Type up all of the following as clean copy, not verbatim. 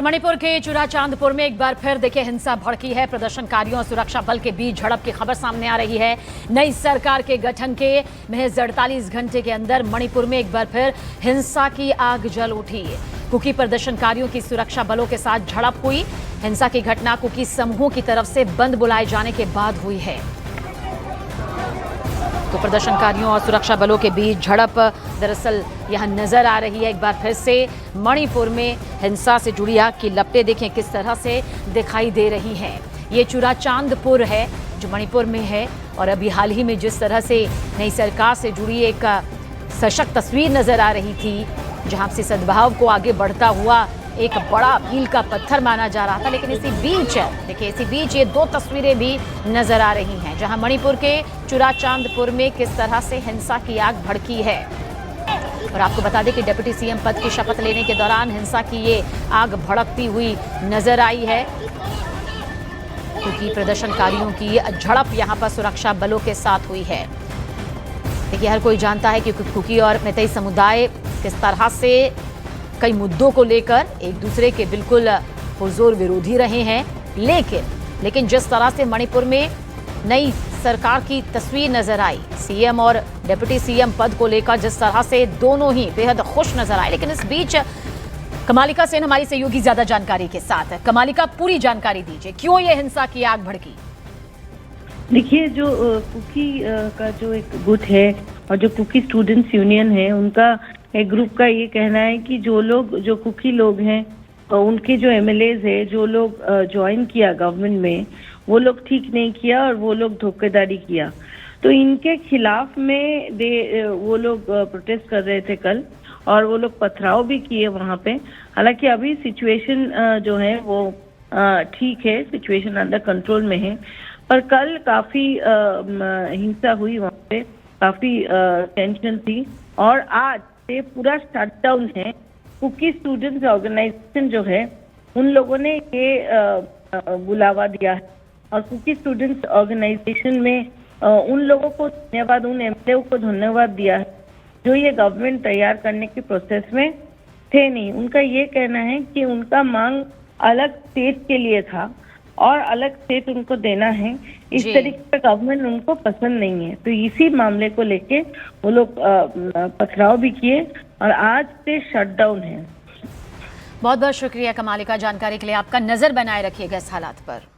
मणिपुर के चुराचांदपुर में एक बार फिर देखिए हिंसा भड़की है। प्रदर्शनकारियों और सुरक्षा बल के बीच झड़प की खबर सामने आ रही है। नई सरकार के गठन के महज 48 घंटे के अंदर मणिपुर में एक बार फिर हिंसा की आग जल उठी। कुकी प्रदर्शनकारियों की सुरक्षा बलों के साथ झड़प हुई। हिंसा की घटना कुकी समूहों की तरफ से बंद बुलाए जाने के बाद हुई है। तो प्रदर्शनकारियों और सुरक्षा बलों के बीच झड़प दरअसल यहां नजर आ रही है। एक बार फिर से मणिपुर में हिंसा से जुड़ी आग की लपटें देखें किस तरह से दिखाई दे रही हैं। ये चुराचांदपुर है जो मणिपुर में है और अभी हाल ही में जिस तरह से नई सरकार से जुड़ी एक सशक्त तस्वीर नजर आ रही थी, जहां से सद्भाव को आगे बढ़ता हुआ एक बड़ा मील का पत्थर माना जा रहा था, लेकिन इसी बीच ये दो तस्वीरें भी नजर आ रही हैं, जहां मणिपुर के चुराचांदपुर में किस तरह से हिंसा की आग भड़की है। और आपको बता दें कि डिप्टी सीएम पद की शपथ लेने के दौरान हिंसा की ये आग भड़कती हुई नजर आई है, क्योंकि प्रदर्शनकारियों की झड़प यहां पर सुरक्षा बलों के साथ हुई है। देखिए, हर कोई जानता है कि कुकी और मैतेई समुदाय किस तरह से कई मुद्दों को लेकर एक दूसरे के बिल्कुल पुरजोर विरोधी रहे हैं, लेकिन जिस तरह से मणिपुर में नई सरकार की तस्वीर नजर आई, सीएम और डिप्टी सीएम पद को लेकर जिस तरह से दोनों ही बेहद खुश नजर आए, लेकिन इस बीच कमालिका सेन हमारी सहयोगी ज्यादा जानकारी के साथ है। कमालिका, पूरी जानकारी दीजिए, क्यों ये हिंसा की आग भड़की? देखिए, जो कुकी का जो एक गुट है और जो कुकी स्टूडेंट्स यूनियन है, उनका एक ग्रुप का ये कहना है कि जो कुकी लोग हैं, उनके जो एमएलएज है, जो लोग ज्वाइन किया गवर्नमेंट में, वो लोग ठीक नहीं किया और वो लोग धोखेधारी किया। तो इनके खिलाफ में वो लोग प्रोटेस्ट कर रहे थे कल, और वो लोग पथराव भी किए वहां पे। हालांकि अभी सिचुएशन जो है वो ठीक है, सिचुएशन अंडर कंट्रोल में है, पर कल काफी हिंसा हुई वहां पे, काफी टेंशन थी। और आज से पूरा शटडाउन है। कुकी स्टूडेंट्स ऑर्गेनाइजेशन जो है, उन लोगों ने ये बुलावा दिया है, और कुकी स्टूडेंट्स ऑर्गेनाइजेशन में उन लोगों को धन्यवाद, उन एमएलए को धन्यवाद दिया है जो ये गवर्नमेंट तैयार करने के प्रोसेस में थे नहीं। उनका ये कहना है कि उनका मांग अलग स्टेट के लिए था और अलग स्टेट उनको देना है, इस तरीके का गवर्नमेंट उनको पसंद नहीं है। तो इसी मामले को लेके वो लोग पथराव भी किए और आज से शटडाउन है। बहुत बहुत शुक्रिया कमालिका जानकारी के लिए। आपका नजर बनाए रखिएगा इस हालात पर।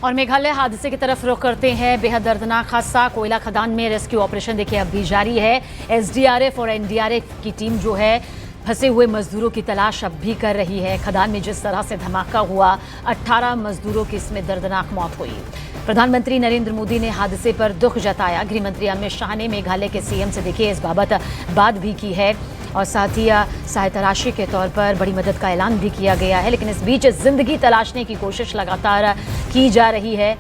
और मेघालय हादसे की तरफ रुख करते हैं। बेहद दर्दनाक हादसा, कोयला खदान में रेस्क्यू ऑपरेशन देखिए अब भी जारी है। एसडीआरएफ और एनडीआरएफ की टीम जो है फंसे हुए मजदूरों की तलाश अब भी कर रही है। खदान में जिस तरह से धमाका हुआ, 18 मजदूरों की इसमें दर्दनाक मौत हुई। प्रधानमंत्री नरेंद्र मोदी ने हादसे पर दुख जताया। गृहमंत्री अमित शाह ने मेघालय के सीएम से देखिए इस बाबत बात भी की है, और साथ ही सहायता राशि के तौर पर बड़ी मदद का ऐलान भी किया गया है। लेकिन इस बीच जिंदगी तलाशने की कोशिश लगातार की जा रही है।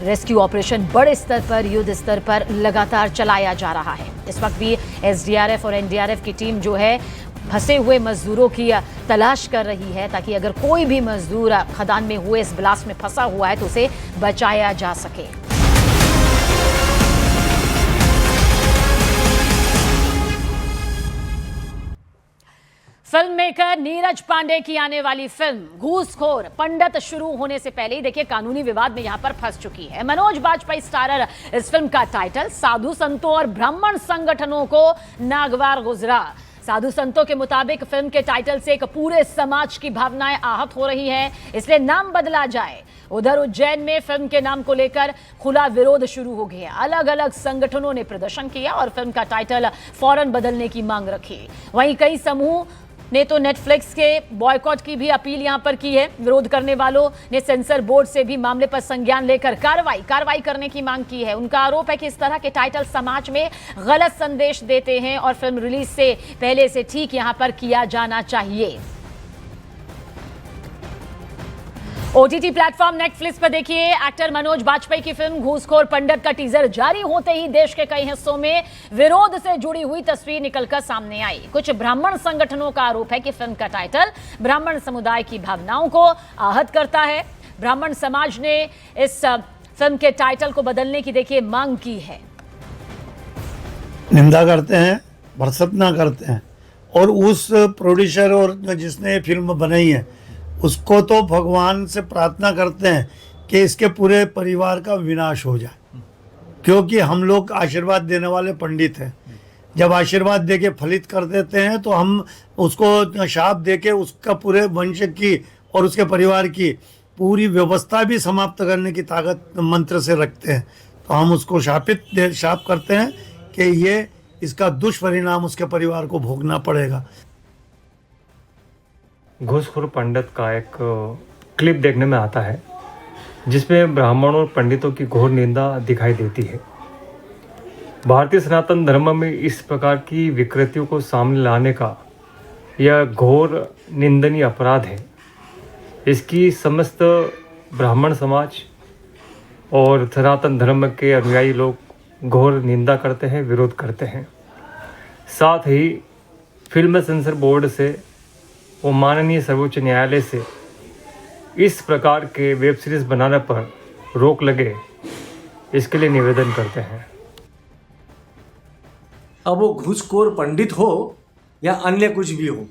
रेस्क्यू ऑपरेशन बड़े स्तर पर, युद्ध स्तर पर लगातार चलाया जा रहा है। इस वक्त भी एसडीआरएफ और एनडीआरएफ की टीम जो है फंसे हुए मजदूरों की तलाश कर रही है, ताकि अगर कोई भी मजदूर खदान में हुए इस ब्लास्ट में फंसा हुआ है तो उसे बचाया जा सके। फिल्म मेकर नीरज पांडे की आने वाली फिल्म घूसखोर पंडित शुरू होने से पहले ही देखिए कानूनी विवाद में यहां पर फंस चुकी है। मनोज बाजपेयी स्टारर इस फिल्म का टाइटल साधु संतों और ब्राह्मण संगठनों को नागवार गुजरा। साधु संतों के मुताबिक फिल्म के टाइटल से एक पूरे समाज की भावनाएं आहत हो रही हैं, इसलिए नाम बदला जाए। उधर उज्जैन में फिल्म के नाम को लेकर खुला विरोध शुरू हो गया। अलग अलग संगठनों ने प्रदर्शन किया और फिल्म का टाइटल फौरन बदलने की मांग रखी। वहीं कई समूह ने तो नेटफ्लिक्स के बॉयकॉट की भी अपील यहां पर की है। विरोध करने वालों ने सेंसर बोर्ड से भी मामले पर संज्ञान लेकर कार्रवाई करने की मांग की है। उनका आरोप है कि इस तरह के टाइटल समाज में गलत संदेश देते हैं और फिल्म रिलीज से पहले से ठीक यहां पर किया जाना चाहिए। ओटीटी प्लेटफॉर्म नेटफ्लिक्स पर देखिए एक्टर मनोज बाजपेयी की फिल्म घूसखोर पंडित का टीजर जारी होते ही देश के कई हिस्सों में विरोध से जुड़ी हुई तस्वीर निकलकर सामने आई। कुछ ब्राह्मण संगठनों का आरोप है कि फिल्म का टाइटल ब्राह्मण समुदाय की भावनाओं को आहत करता है। ब्राह्मण समाज ने इस फिल्म के टाइटल को बदलने की देखिए मांग की है। निंदा करते हैं, भर्त्सना करते हैं, और उस प्रोड्यूसर और जिसने ये फिल्म बनाई है उसको तो भगवान से प्रार्थना करते हैं कि इसके पूरे परिवार का विनाश हो जाए, क्योंकि हम लोग आशीर्वाद देने वाले पंडित हैं। जब आशीर्वाद दे के फलित कर देते हैं तो हम उसको शाप दे के उसका पूरे वंश की और उसके परिवार की पूरी व्यवस्था भी समाप्त करने की ताकत मंत्र से रखते हैं। तो हम उसको शाप करते हैं कि ये इसका दुष्परिणाम उसके परिवार को भोगना पड़ेगा। घूसखोर पंडित का एक क्लिप देखने में आता है जिसमें ब्राह्मणों और पंडितों की घोर निंदा दिखाई देती है। भारतीय सनातन धर्म में इस प्रकार की विकृतियों को सामने लाने का यह घोर निंदनीय अपराध है। इसकी समस्त ब्राह्मण समाज और सनातन धर्म के अनुयायी लोग घोर निंदा करते हैं, विरोध करते हैं। साथ ही फिल्म सेंसर बोर्ड से और माननीय सर्वोच्च न्यायालय से इस प्रकार के वेब सीरीज़ बनाने पर रोक लगे, इसके लिए निवेदन करते हैं। अब वो घूसखोर पंडित हो या अन्य कुछ भी हो,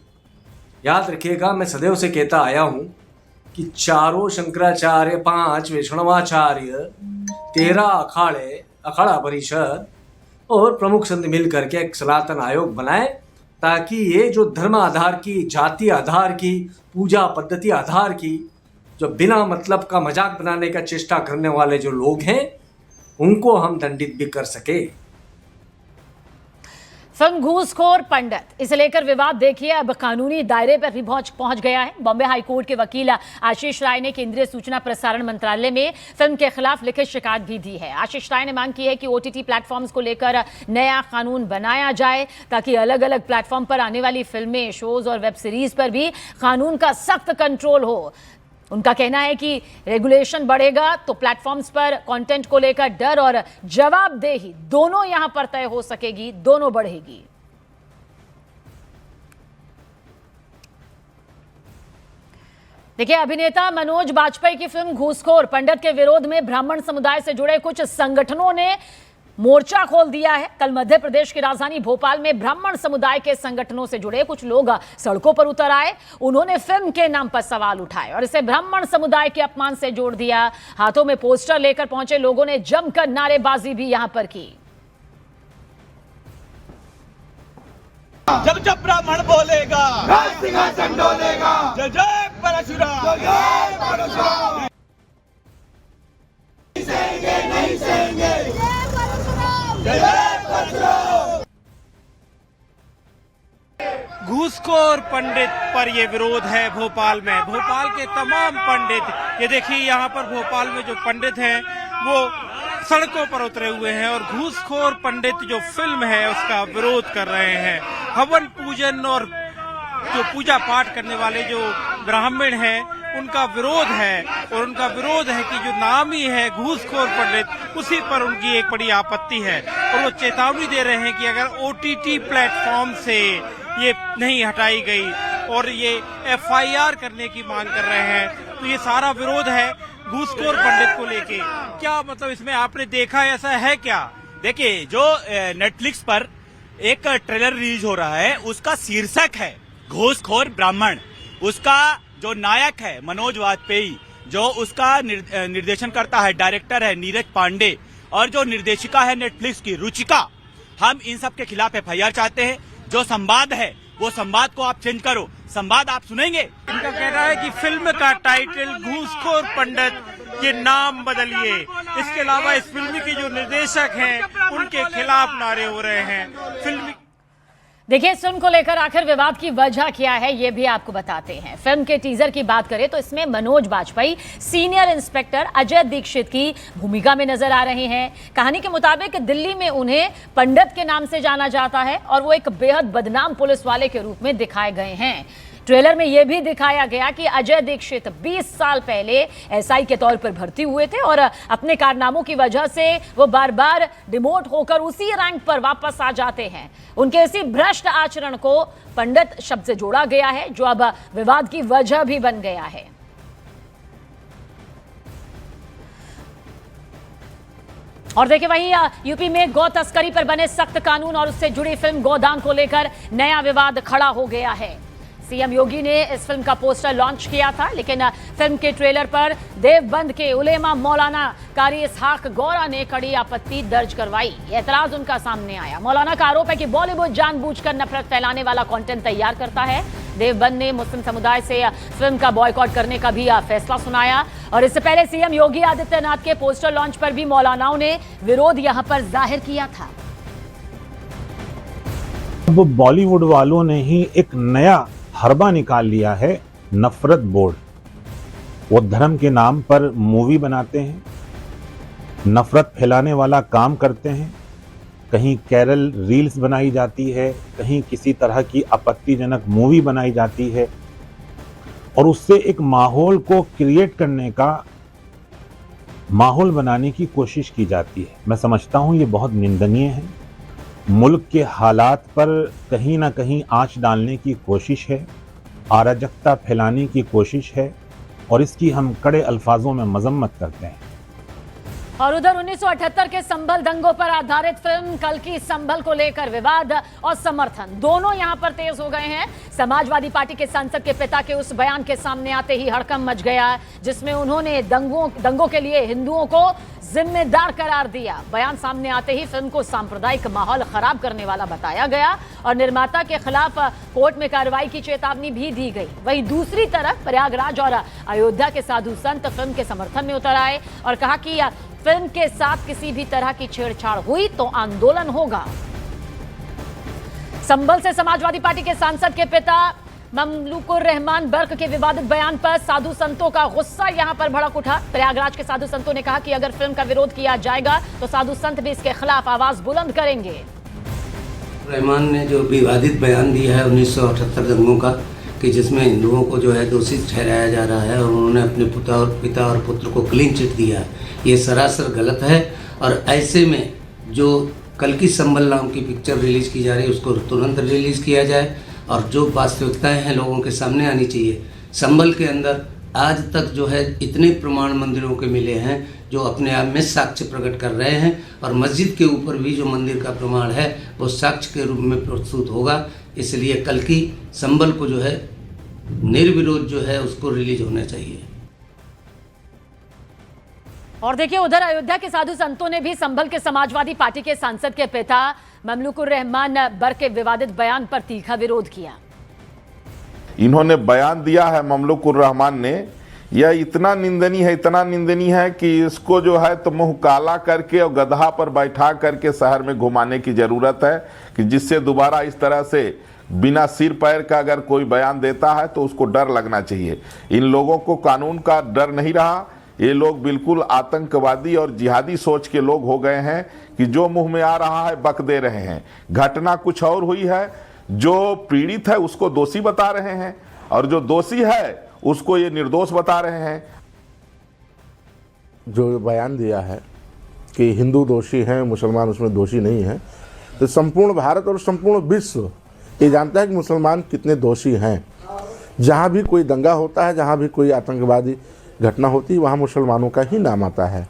याद रखिएगा, मैं सदैव से कहता आया हूँ कि चारों शंकराचार्य, 5 वैष्णवाचार्य, 13 अखाड़े, अखाड़ा परिषद और प्रमुख संत मिल करके एक सनातन आयोग बनाए, ताकि ये जो धर्म आधार की, जाति आधार की, पूजा पद्धति आधार की, जो बिना मतलब का मजाक बनाने का चेष्टा करने वाले जो लोग हैं, उनको हम दंडित भी कर सके। फिल्म घूसखोर पंडित, इसे लेकर विवाद देखिए अब कानूनी दायरे पर भी पहुंच गया है। बॉम्बे हाई कोर्ट के वकील आशीष राय ने केंद्रीय सूचना प्रसारण मंत्रालय में फिल्म के खिलाफ लिखित शिकायत भी दी है। आशीष राय ने मांग की है कि OTT प्लेटफॉर्म्स को लेकर नया कानून बनाया जाए ताकि अलग अलग प्लेटफॉर्म पर आने वाली फिल्में, शोज और वेब सीरीज पर भी कानून का सख्त कंट्रोल हो। उनका कहना है कि रेगुलेशन बढ़ेगा तो प्लेटफॉर्म्स पर कंटेंट को लेकर डर और जवाबदेही दोनों यहां पर तय हो सकेगी, दोनों बढ़ेगी। देखिए, अभिनेता मनोज बाजपेयी की फिल्म घूसखोर पंडित के विरोध में ब्राह्मण समुदाय से जुड़े कुछ संगठनों ने मोर्चा खोल दिया है। कल मध्य प्रदेश की राजधानी भोपाल में ब्राह्मण समुदाय के संगठनों से जुड़े कुछ लोग सड़कों पर उतर आए। उन्होंने फिल्म के नाम पर सवाल उठाए और इसे ब्राह्मण समुदाय के अपमान से जोड़ दिया। हाथों में पोस्टर लेकर पहुंचे लोगों ने जमकर नारेबाजी भी यहां पर की। जब जब ब्राह्मण बोलेगा, सिंहासन डोलेगा। जय जय परशुराम, जय जय परशुराम। नहीं सहेंगे, नहीं सहेंगे। जय जय परशुराम। घूसखोर पंडित पर ये विरोध है भोपाल में। भोपाल के तमाम पंडित, ये देखिए यहाँ पर भोपाल में जो पंडित हैं वो सड़कों पर उतरे हुए हैं और घूसखोर पंडित जो फिल्म है उसका विरोध कर रहे हैं। हवन पूजन और जो पूजा पाठ करने वाले जो ब्राह्मण हैं उनका विरोध है, और उनका विरोध है कि जो नामी है घूसखोर पंडित, उसी पर उनकी एक बड़ी आपत्ति है। और वो चेतावनी दे रहे हैं कि अगर OTT प्लेटफॉर्म से ये नहीं हटाई गई और ये FIR करने की मांग कर रहे हैं, तो ये सारा विरोध है घूसखोर पंडित को लेके। क्या मतलब इसमें आपने देखा ऐसा है क्या? देखिए, जो नेटफ्लिक्स पर एक ट्रेलर रिलीज हो रहा है उसका शीर्षक है घूसखोर ब्राह्मण। उसका जो नायक है मनोज वाजपेयी, जो उसका निर्देशन करता है, डायरेक्टर है नीरज पांडे, और जो निर्देशिका है नेटफ्लिक्स की रुचिका। हम इन सब के खिलाफ FIR चाहते हैं। जो संवाद है वो संवाद को आप चेंज करो, संवाद आप सुनेंगे। इनका कहना है कि फिल्म का टाइटल घूसखोर पंडित, ये नाम बदलिए। इसके अलावा इस फिल्म के जो निर्देशक हैं उनके खिलाफ नारे हो रहे हैं। फिल्म देखिए, इस फिल्म को लेकर आखिर विवाद की वजह क्या है ये भी आपको बताते हैं। फिल्म के टीजर की बात करें तो इसमें मनोज बाजपेयी सीनियर इंस्पेक्टर अजय दीक्षित की भूमिका में नजर आ रहे हैं। कहानी के मुताबिक दिल्ली में उन्हें पंडित के नाम से जाना जाता है और वो एक बेहद बदनाम पुलिस वाले के रूप में दिखाए गए हैं। ट्रेलर में यह भी दिखाया गया कि अजय दीक्षित 20 साल पहले SI के तौर पर भर्ती हुए थे और अपने कारनामों की वजह से वो बार बार डिमोट होकर उसी रैंक पर वापस आ जाते हैं। उनके इसी भ्रष्ट आचरण को पंडित शब्द से जोड़ा गया है, जो अब विवाद की वजह भी बन गया है। और देखिए वहीं यूपी में गौ तस्करी पर बने सख्त कानून और उससे जुड़ी फिल्म गोदान को लेकर नया विवाद खड़ा हो गया है। सीएम योगी ने इस फिल्म का पोस्टर लॉन्च किया था, लेकिन फिल्म के ट्रेलर पर देवबंद के उलेमा मौलाना कारी इसहाक गौरा ने कड़ी आपत्ति दर्ज करवाई। एतराज उनका सामने आया। मौलाना का आरोप है कि बॉलीवुड जानबूझकर नफरत फैलाने वाला कंटेंट तैयार करता है। देवबंद ने मुस्लिम समुदाय से फिल्म का बॉयकॉट करने का भी फैसला सुनाया। और इससे पहले सीएम योगी आदित्यनाथ के पोस्टर लॉन्च पर भी मौलानाओं ने विरोध यहां पर जाहिर किया था। अब बॉलीवुड वालों ने ही एक नया हरबा निकाल लिया है, नफरत बोर्ड। वो धर्म के नाम पर मूवी बनाते हैं, नफरत फैलाने वाला काम करते हैं। कहीं कैरल रील्स बनाई जाती है, कहीं किसी तरह की आपत्तिजनक मूवी बनाई जाती है और उससे एक माहौल को क्रिएट करने का, माहौल बनाने की कोशिश की जाती है। मैं समझता हूँ ये बहुत निंदनीय है। मुल्क के हालात पर कहीं ना कहीं आंच डालने की कोशिश है, अराजकता फैलाने की कोशिश है और इसकी हम कड़े अल्फाजों में मजम्मत करते हैं। और उधर 1978 के संभल दंगों पर आधारित फिल्म कल्कि संभल को लेकर विवाद और समर्थन दोनों यहां पर तेज हो गए हैं। समाजवादी पार्टी के सांसद के पिता के उस बयान के सामने आते ही हड़कंप मच गया, जिसमें उन्होंने दंगों के लिए हिंदुओं को जिम्मेदार करार दिया। बयान सामने आते ही फिल्म को सांप्रदायिक माहौल खराब करने वाला बताया गया और निर्माता के खिलाफ कोर्ट में कार्रवाई की चेतावनी भी दी गई। वहीं दूसरी तरफ प्रयागराज और अयोध्या के साधु संत फिल्म के समर्थन में उतर आए और कहा कि फिल्म के साथ किसी भी तरह की छेड़छाड़ हुई तो आंदोलन होगा। संभल से समाजवादी पार्टी के सांसद के पिता ममलुकुर रहमान बर्क के विवादित बयान पर साधु संतों का गुस्सा यहां पर भड़क उठा। प्रयागराज के साधु संतों ने कहा कि अगर फिल्म का विरोध किया जाएगा तो साधु संत भी इसके खिलाफ आवाज बुलंद करेंगे। रहमान ने जो विवादित बयान दिया है 1978 दंगों का, कि जिसमें हिंदुओं को जो है दोषी ठहराया जा रहा है और उन्होंने अपने पिता और पुत्र को क्लीन चिट दिया है, ये सरासर गलत है। और ऐसे में जो कल्कि संभल नाम की पिक्चर रिलीज की जा रही है उसको तुरंत रिलीज किया जाए और जो वास्तविकताएं हैं लोगों के सामने आनी चाहिए। संभल के अंदर आज तक जो है इतने प्रमाण मंदिरों के मिले हैं जो अपने आप में साक्ष्य प्रकट कर रहे हैं और मस्जिद के ऊपर भी जो मंदिर का प्रमाण है वो साक्ष्य के रूप में प्रस्तुत होगा। इसलिए कल्कि संभल को जो है निर्विरोध जो है उसको रिलीज होना चाहिए। और देखिए उधर अयोध्या के साधु संतों ने भी संभल के समाजवादी पार्टी के सांसद के पिता ममलुकुर रहमान बर्क के विवादित बयान पर तीखा विरोध किया। इन्होंने बयान दिया है ममलुकुर रहमान ने, यह इतना निंदनीय है कि इसको जो है तो मुंह काला करके और गधा पर बैठा करके शहर में घुमाने की जरूरत है, कि जिससे दोबारा इस तरह से बिना सिर पैर का अगर कोई बयान देता है तो उसको डर लगना चाहिए। इन लोगों को कानून का डर नहीं रहा। ये लोग बिल्कुल आतंकवादी और जिहादी सोच के लोग हो गए हैं कि जो मुंह में आ रहा है बक दे रहे हैं। घटना कुछ और हुई है, जो पीड़ित है उसको दोषी बता रहे हैं और जो दोषी है उसको ये निर्दोष बता रहे हैं। जो बयान दिया है कि हिंदू दोषी हैं, मुसलमान उसमें दोषी नहीं हैं, तो संपूर्ण भारत और संपूर्ण विश्व ये जानता है कि मुसलमान कितने दोषी हैं। जहाँ भी कोई दंगा होता है, जहाँ भी कोई आतंकवादी घटना होती है, वहाँ मुसलमानों का ही नाम आता है।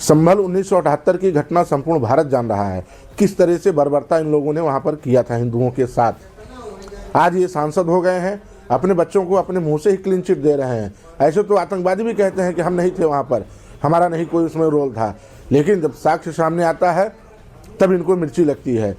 संभल 1978 की घटना संपूर्ण भारत जान रहा है, किस तरह से बर्बरता इन लोगों ने वहाँ पर किया था हिंदुओं के साथ। आज ये सांसद हो गए हैं, अपने बच्चों को अपने मुंह से ही क्लीन चिट दे रहे हैं। ऐसे तो आतंकवादी भी कहते हैं कि हम नहीं थे वहाँ पर, हमारा नहीं कोई उसमें रोल था, लेकिन जब साक्ष्य सामने आता है तब इनको मिर्ची लगती है।